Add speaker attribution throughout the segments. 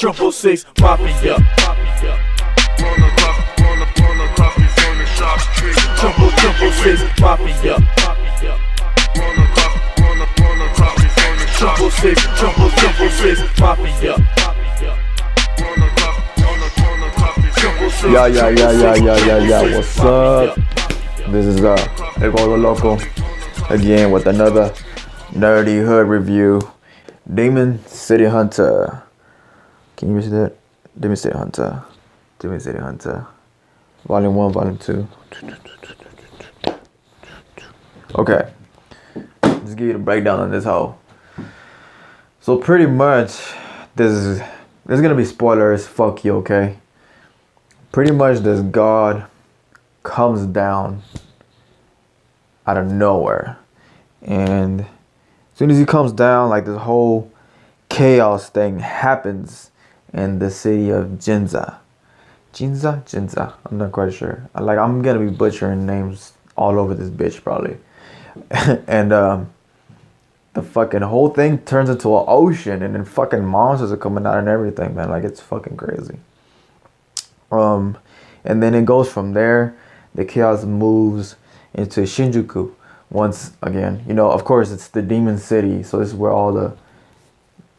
Speaker 1: Triple six mafia. Triple six mafia. Triple six mafia.
Speaker 2: Yeah. What's up? This is El Gordo Loco again with another nerdy hood review. Demon City Hunter. Can you see that? Demon City Hunter. Demon City Hunter. Volume 1, Volume 2. Okay. Let's give you the breakdown on this whole. So pretty much, there's gonna be spoilers. Fuck you, okay? Pretty much, this god comes down out of nowhere, and as soon as he comes down, like this whole chaos thing happens in the city of Ginza. I'm not quite sure. I'm gonna be butchering names all over this bitch probably. And the fucking whole thing turns into an ocean, and then fucking monsters are coming out and everything, man. Like, it's fucking crazy. And then it goes from there. The chaos moves into Shinjuku once again. You know, of course, it's the demon city, so this is where all the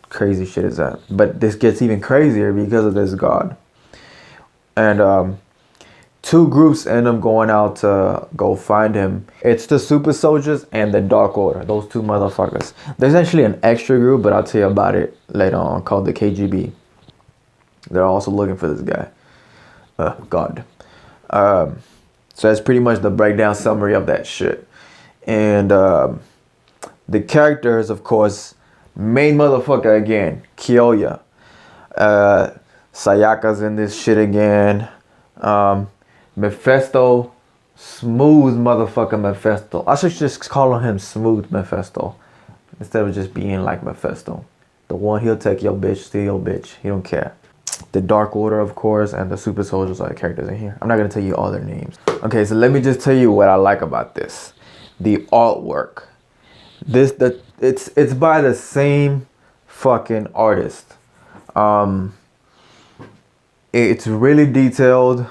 Speaker 2: crazy shit is at. But this gets even crazier because of this god. And two groups end up going out to go find him. It's the Super Soldiers and the Dark Order. Those two motherfuckers. There's actually an extra group, but I'll tell you about it later on, called the KGB. They're also looking for this guy. God. So that's pretty much the breakdown summary of that shit. And the characters, of course, main motherfucker again, Kyoya. Sayaka's in this shit again. Mephisto, smooth motherfucker Mephisto. I should just call him Smooth Mephisto instead of just being like Mephisto. The one, he'll take your bitch, steal your bitch. He don't care. The Dark Order, of course, and the Super Soldiers are the characters in here. I'm not gonna tell you all their names. Okay, so let me just tell you what I like about this. The artwork. It's by the same fucking artist. It's really detailed.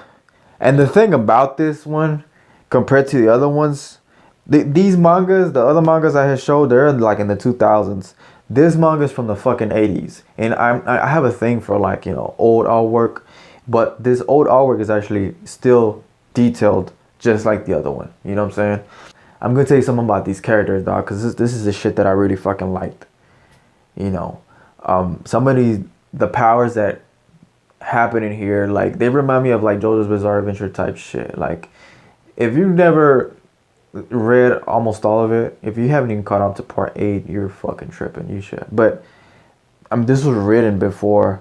Speaker 2: And the thing about this one, compared to the other ones, these mangas, the other mangas I had showed, they're like in the 2000s. This manga is from the fucking 80s. And I have a thing for, like, you know, old artwork. But this old artwork is actually still detailed just like the other one. You know what I'm saying? I'm going to tell you something about these characters, dog, because this is the shit that I really fucking liked. You know, some of the powers that happen in here, like, they remind me of like JoJo's Bizarre Adventure type shit. Like, if you've never read almost all of it, if you haven't even caught up to part 8, you're fucking tripping. You should. But this was written before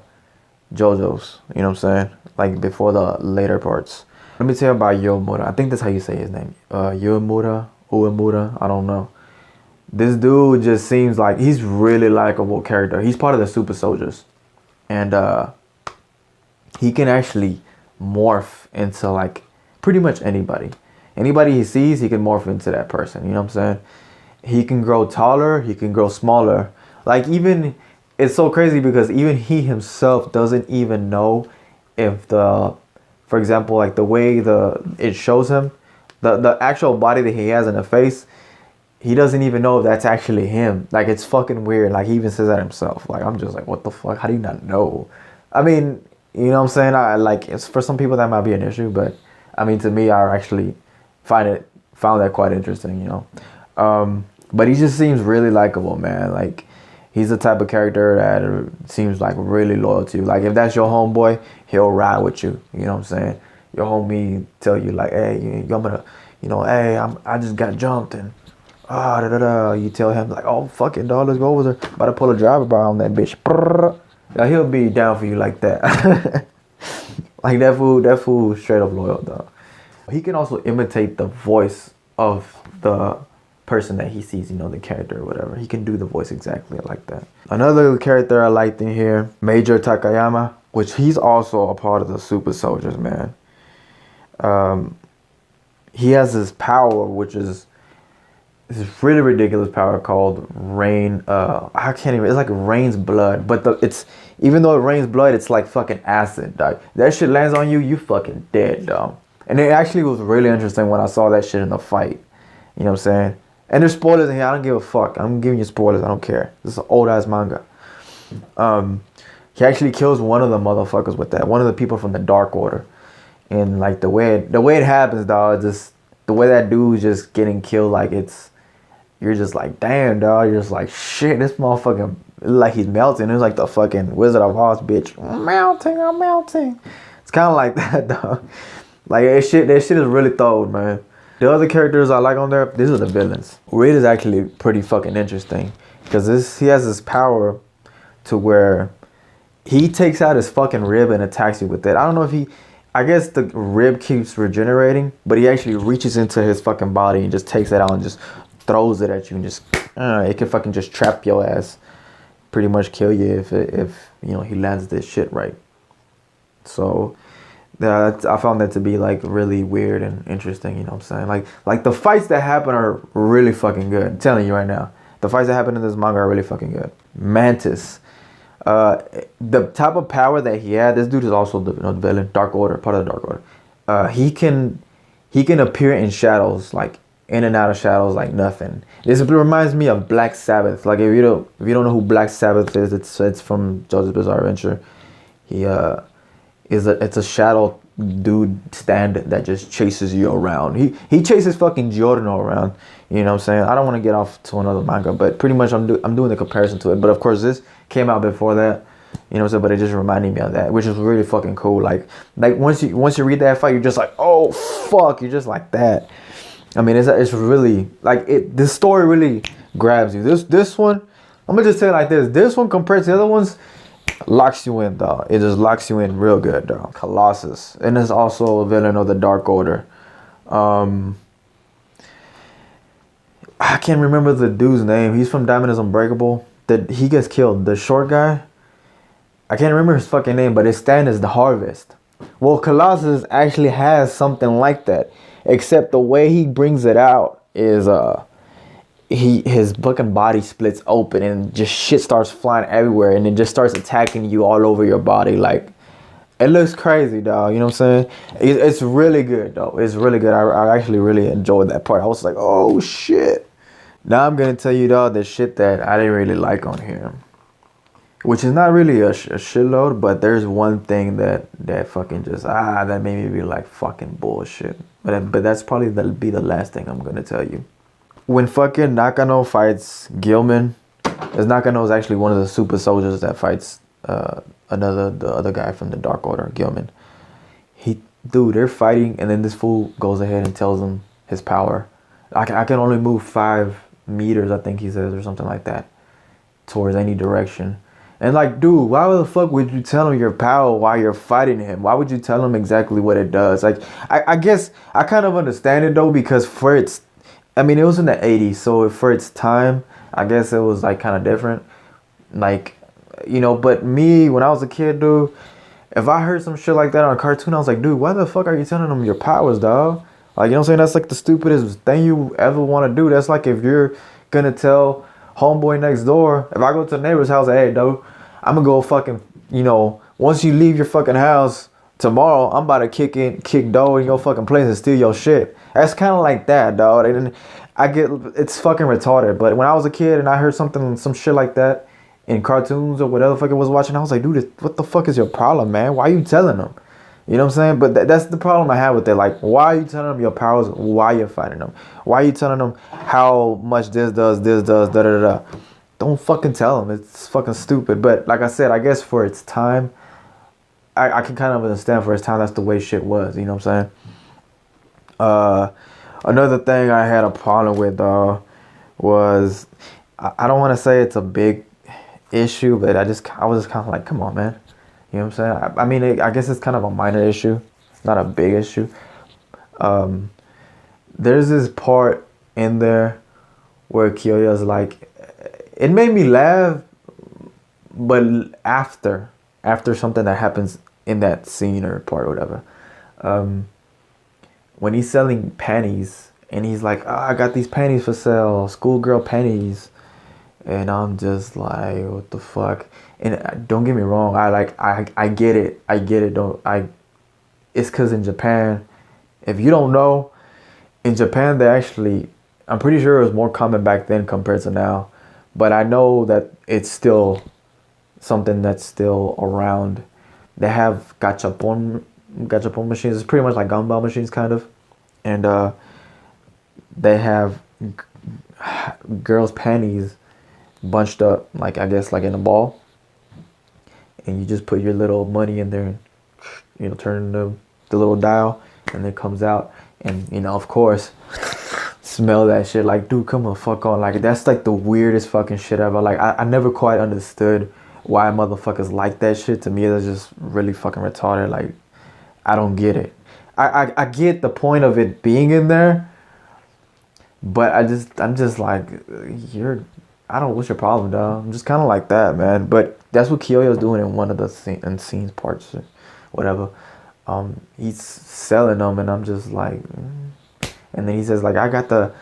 Speaker 2: JoJo's, you know what I'm saying? Like, before the later parts. Let me tell you about Uemura. I think that's how you say his name. Uemura, I don't know. This dude just seems like he's really likable character. He's part of the Super Soldiers, and he can actually morph into, like, pretty much anybody. Anybody he sees, he can morph into that person. You know what I'm saying? He can grow taller. He can grow smaller. Like, even, it's so crazy because even he himself doesn't even know if for example, like the way it shows him, the actual body that he has in the face, he doesn't even know if that's actually him. Like, it's fucking weird. Like, he even says that himself. Like, I'm just like, what the fuck? How do you not know? I mean, you know what I'm saying? It's for some people that might be an issue, but I mean, to me, I actually found that quite interesting, you know. But he just seems really likable, man. Like, he's the type of character that seems like really loyal to you. Like, if that's your homeboy, he'll ride with you. You know what I'm saying? Your homie tell you, like, hey, I'm gonna, you know, hey, I just got jumped, and you tell him, like, oh, fuck it, dog, let's go over there. About to pull a driver-by on that bitch. Yeah, he'll be down for you like that. Like, that fool straight up loyal, dog. He can also imitate the voice of the person that he sees, you know, the character or whatever. He can do the voice exactly like that. Another character I liked in here, Major Takayama, which he's also a part of the Super Soldiers, man. He has this power, which is this really ridiculous power called Rain. I can't even. It's like Rain's blood, but it's even though it rains blood, it's like fucking acid, dog. That shit lands on you, you fucking dead, dog. And it actually was really interesting when I saw that shit in the fight. You know what I'm saying? And there's spoilers in here. I don't give a fuck. I'm giving you spoilers. I don't care. This is an old ass manga. He actually kills one of the motherfuckers with that. One of the people from the Dark Order. And like the way it happens, dog, just the way that dude's just getting killed, like you're just like, damn, dog. You're just like, shit, this motherfucking, like he's melting. It's like the fucking Wizard of Oz, bitch. I'm melting. It's kind of like that, dog. Like that shit is really thawed, man. The other characters I like on there, these are the villains. Raid is actually pretty fucking interesting because he has this power to where he takes out his fucking rib and attacks you with it. I don't know if I guess the rib keeps regenerating, but he actually reaches into his fucking body and just takes it out and just throws it at you and just, it can fucking just trap your ass. Pretty much kill you if you know, he lands this shit right. So, I found that to be like really weird and interesting, you know what I'm saying? Like the fights that happen are really fucking good. I'm telling you right now. The fights that happen in this manga are really fucking good. Mantis. The type of power that he had, this dude is also the villain, Dark Order, part of the Dark Order. He can appear in shadows, like in and out of shadows like nothing. This reminds me of Black Sabbath. Like if you don't know who Black Sabbath is, it's from JoJo's Bizarre Adventure. He it's a shadow dude stand that just chases you around. He chases fucking Giorno around. You know what I'm saying? I don't want to get off to another manga, but pretty much I'm doing the comparison to it. But of course this came out before that. You know what I'm saying? But it just reminded me of that, which is really fucking cool. Like once you read that fight, you're just like, oh fuck, you're just like that. I mean, it's really like this story really grabs you. This one, I'm gonna just say it like this. This one compared to the other ones locks you in, dog. It just locks you in real good, dog. Colossus, and it's also a villain of the Dark Order. I can't remember the dude's name. He's from Diamond is Unbreakable. That he gets killed. The short guy. I can't remember his fucking name, but his stand is the Harvest. Well, Colossus actually has something like that, except the way he brings it out is his fucking body splits open and just shit starts flying everywhere, and it just starts attacking you all over your body. Like, it looks crazy, dog. You know what I'm saying? It's really good, though. It's really good. I actually really enjoyed that part. I was like, oh shit. Now I'm gonna tell you, dog, the shit that I didn't really like on here, which is not really a shitload, but there's one thing that fucking just that made me be like fucking bullshit. But that's probably be the last thing I'm gonna tell you. When fucking Nakano fights Gilman, because Nakano is actually one of the super soldiers that fights the other guy from the Dark Order, Gilman. They're fighting, and then this fool goes ahead and tells him his power. I can only move 5 meters, I think he says, or something like that, towards any direction. And like, dude, why the fuck would you tell him your power while you're fighting him? Why would you tell him exactly what it does? Like, I guess I kind of understand it though, because it was in the 80s, so for its time, I guess it was like kind of different. Like, you know, but me, when I was a kid, dude, if I heard some shit like that on a cartoon, I was like, dude, why the fuck are you telling them your powers, dog? Like, you know what I'm saying? That's like the stupidest thing you ever want to do. That's like if you're gonna tell homeboy next door, if I go to the neighbor's house, hey, dude, I'm gonna go fucking, you know, once you leave your fucking house tomorrow, I'm about to kick door in your fucking place and steal your shit. That's kind of like that, dog. And I get, it's fucking retarded. But when I was a kid and I heard some shit like that in cartoons or whatever the fuck I was watching, I was like, dude, what the fuck is your problem, man? Why are you telling them? You know what I'm saying? But that's the problem I have with it. Like, why are you telling them your powers while you're fighting them? Why are you telling them how much this does, da-da-da? Don't fucking tell them. It's fucking stupid. But like I said, I guess for its time, I can kind of understand for its time that's the way shit was. You know what I'm saying? Another thing I had a problem with was, I don't want to say it's a big issue, but I was just kind of like, come on, man. You know what I'm saying? I mean, I guess it's kind of a minor issue. It's not a big issue. There's this part in there where Kyoya's like, it made me laugh, but after something that happens in that scene or part or whatever, when he's selling panties And he's like, oh, I got these panties for sale, schoolgirl panties. And I'm just like, what the fuck? And don't get me wrong, I get it. I get it. It's because in Japan, if you don't know, in Japan they actually, I'm pretty sure it was more common back then compared to now. But I know that it's still something that's still around. They have gachapon machines. It's pretty much like gumball machines, kind of. And they have girls' panties bunched up, like I guess like in a ball. And you just put your little money in there and, you know, turn the little dial, and it comes out. And, you know, of course, smell that shit. Like, dude, come on, fuck on. Like, that's like the weirdest fucking shit ever. Like, I never quite understood why motherfuckers like that shit. To me, that's just really fucking retarded. Like, I don't get it. I get the point of it being in there, but I'm just like, what's your problem, dog? I'm just kind of like that, man. But that's what Kyoyo's doing in one of the scenes parts or whatever. He's selling them, and I'm just like, and then he says like, I got the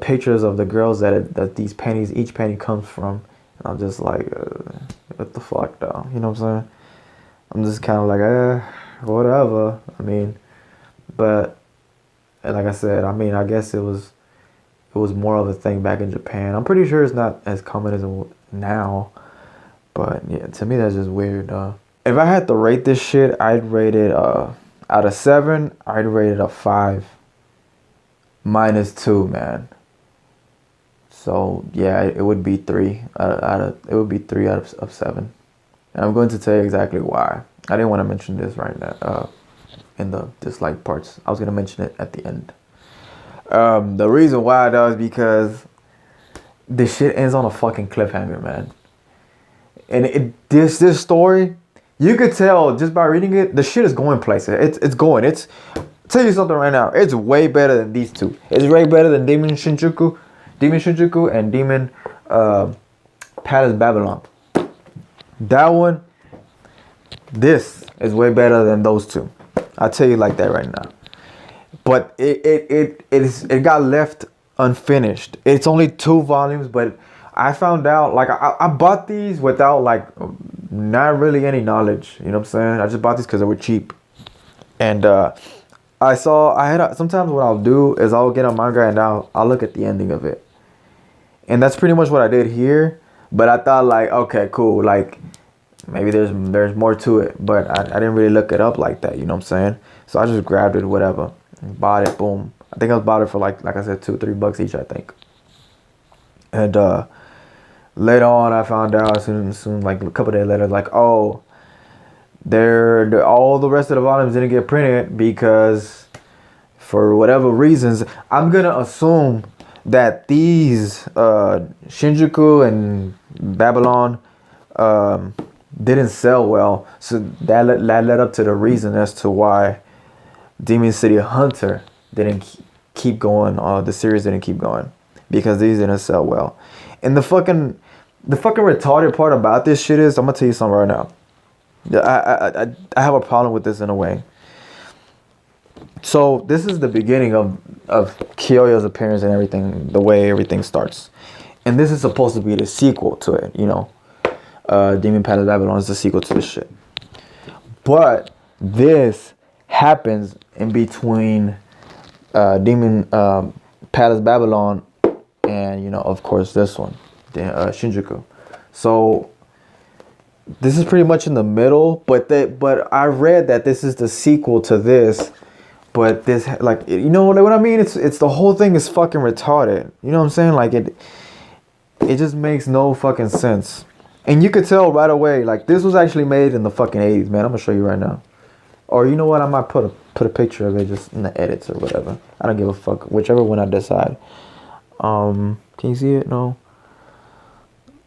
Speaker 2: pictures of the girls that these panties, each panty comes from. And I'm just like, what the fuck, though? You know what I'm saying? I'm just kind of like, whatever. I mean, but like I said, I mean, I guess it was more of a thing back in Japan. I'm pretty sure it's not as common as now. But yeah, to me that's just weird. If I had to rate this shit, I'd rate it out of 7. I'd rate it a 5 -2, man. So yeah, it would be 3 out of 7. And I'm going to tell you exactly why. I didn't want to mention this right now in the dislike parts. I was gonna mention it at the end. The reason why though is because this shit ends on a fucking cliffhanger, man. And this story, you could tell just by reading it, the shit is going places. It's going. I'll tell you something right now. It's way better than these two. It's way better than Demon Shinjuku and Demon Palace Babylon. That one, this is way better than those two. I'll tell you like that right now. But it got left unfinished. It's only 2 volumes, but I found out, like, I bought these without, like, not really any knowledge. You know what I'm saying? I just bought these because they were cheap. And sometimes what I'll do is I'll get a manga and I'll look at the ending of it. And that's pretty much what I did here. But I thought, like, okay, cool. Like, maybe there's more to it. But I didn't really look it up like that. You know what I'm saying? So I just grabbed it, whatever. Bought it, boom. I think I bought it for like I said, $2-3 each, I think. And later on, I found out soon, like a couple days later, like, oh, all the rest of the volumes didn't get printed because for whatever reasons. I'm gonna assume that these Shinjuku and Babylon didn't sell well, so that led up to the reason as to why Demon City Hunter didn't keep going. The series didn't keep going because these didn't sell well. And the fucking retarded part about this shit is, I'm gonna tell you something right now. I have a problem with this in a way. So this is the beginning of Kyoyo's appearance and everything, the way everything starts. And this is supposed to be the sequel to it, you know. Demon Palace Babylon is the sequel to this shit. But this happens in between Demon Palace Babylon and, you know, of course this one, Shinjuku. So this is pretty much in the middle, but I read that this is the sequel to this. But this, like, you know what I mean? It's the whole thing is fucking retarded. You know what I'm saying? Like, it just makes no fucking sense. And you could tell right away, like, this was actually made in the fucking 80s, man. I'm gonna show you right now. Or you know what? I might put a picture of it just in the edits or whatever. I don't give a fuck. Whichever one I decide. Can you see it? No.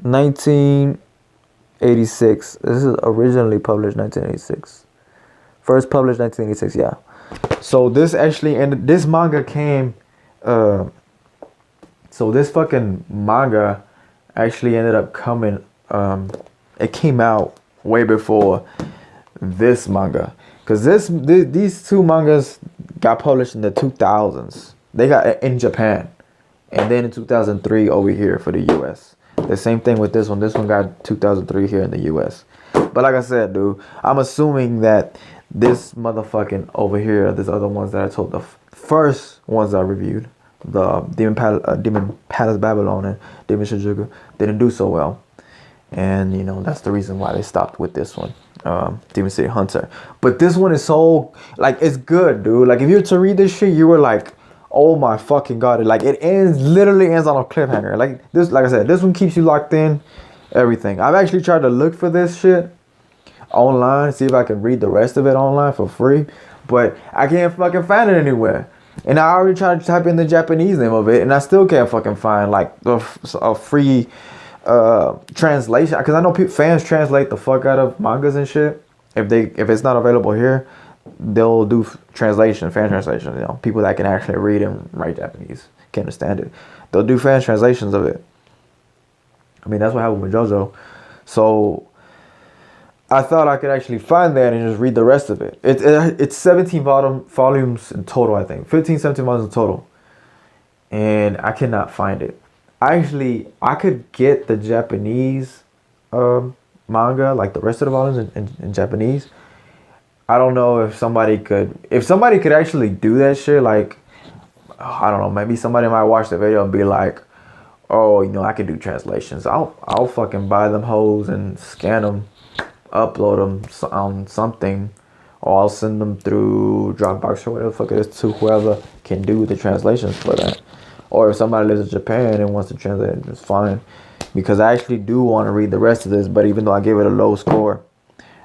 Speaker 2: 1986. This is originally published 1986. First published 1986. Yeah. So this actually ended. This manga came. So this fucking manga actually ended up coming. It came out way before this manga, because these two mangas got published in the 2000s. They got it in Japan, and then in 2003 over here for the U.S. The same thing with this one. This one got 2003 here in the U.S. But like I said, dude, I'm assuming that this motherfucking over here, these other ones that I told, the first ones I reviewed, the Demon Palace Babylon and Demon Shinjuku, didn't do so well. And, you know, that's the reason why they stopped with this one, Demon City Hunter. But this one is so, like, it's good, dude. Like, if you were to read this shit, you were like, oh my fucking god. Like, it literally ends on a cliffhanger. Like, this, like I said, this one keeps you locked in, everything. I've actually tried to look for this shit online, see if I can read the rest of it online for free. But I can't fucking find it anywhere. And I already tried to type in the Japanese name of it, and I still can't fucking find, like, a free translation, because I know fans translate the fuck out of mangas and shit. If it's not available here, they'll do fan translation. You know, people that can actually read and write Japanese, can understand it. They'll do fan translations of it. I mean, that's what happened with JoJo. So I thought I could actually find that and just read the rest of it. It's 17 volumes in total, I think. 15, 17 volumes in total. And I cannot find it. I could get the Japanese manga, like the rest of the volumes in Japanese. I don't know if somebody could actually do that shit. Like, I don't know, maybe somebody might watch the video and be like, oh, you know, I can do translations. I'll fucking buy them hoes and scan them, upload them on something, or I'll send them through Dropbox or whatever the fuck it is to whoever can do the translations for that. Or if somebody lives in Japan and wants to translate it, it's fine. Because I actually do want to read the rest of this, but even though I gave it a low score,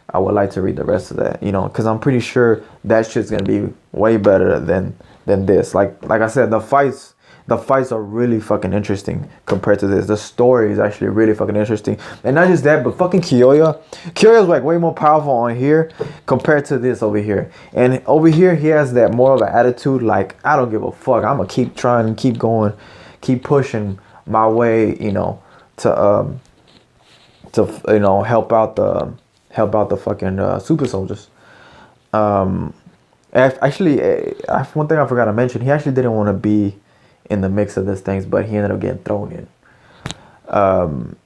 Speaker 2: I would like to read the rest of that, you know, because I'm pretty sure that shit's going to be way better than this. Like I said, the fights are really fucking interesting compared to this. The story is actually really fucking interesting. And not just that, but fucking Kyoya is like way more powerful on here compared to this over here. And over here, he has that more of an attitude like, I don't give a fuck. I'm going to keep trying and keep going, keep pushing my way, you know, to you know, help out the fucking super soldiers. Actually, one thing I forgot to mention, he actually didn't want to be in the mix of these things, but he ended up getting thrown in.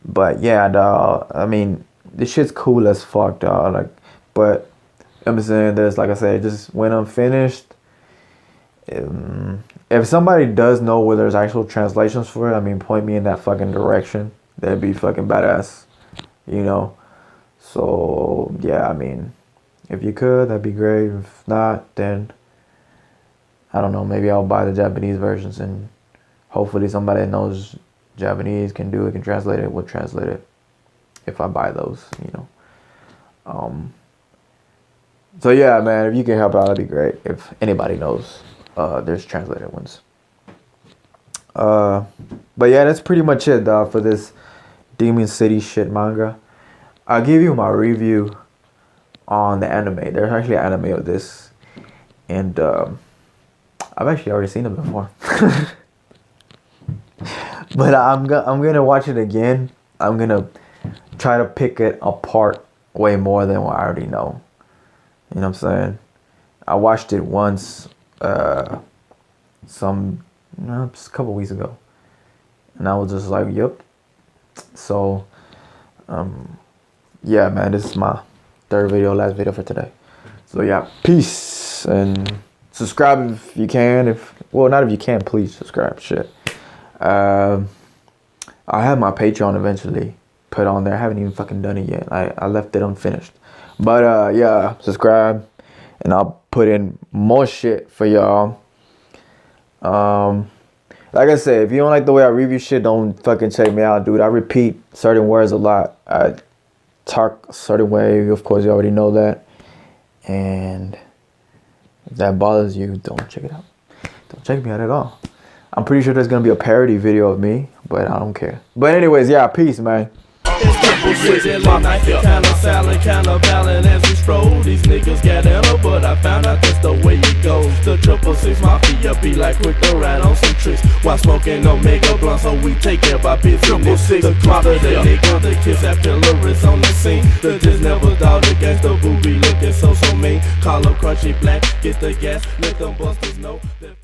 Speaker 2: But yeah, dawg, I mean, this shit's cool as fuck, dawg. Like, but I'm saying this, like I said, just when I'm finished, if somebody does know where there's actual translations for it, I mean, point me in that fucking direction. That'd be fucking badass, you know. So yeah, I mean, if you could, that'd be great. If not, then I don't know, maybe I'll buy the Japanese versions, and hopefully somebody that knows Japanese can do it, can translate it, will translate it if I buy those, you know. So yeah, man, if you can help out, that'd be great. If anybody knows, there's translated ones. But yeah, that's pretty much it, dog, for this Demon City shit manga. I'll give you my review on the anime. There's actually an anime of this, and I've actually already seen it before. But I'm gonna watch it again. I'm gonna try to pick it apart way more than what I already know. You know what I'm saying? I watched it once, just a couple weeks ago, and I was just like, yep. So, yeah, man, this is my last video for today. So yeah, peace, and subscribe if you can. Well, not if you can, please subscribe. Shit. I have my Patreon eventually put on there. I haven't even fucking done it yet. I left it unfinished. But yeah, subscribe, and I'll put in more shit for y'all. Like I said, if you don't like the way I review shit, don't fucking check me out, dude. I repeat certain words a lot. I talk a certain way. Of course, you already know that. And if that bothers you, don't check it out. Don't check me out at all. I'm pretty sure there's going to be a parody video of me, but I don't care. But anyways, yeah, peace, man.
Speaker 1: Kinda salad, kinda ballin' as we stroll. These niggas got ammo, but I found out that's the way it goes. The 666 Mafia be like quick to ride on some tricks while smoking Omega blunt, so we take care of our business. The clock of the nigga, the kids have pillars on the scene. The just never dog against the booby looking so mean. Call up Crunchy Black, get the gas, let them busters know that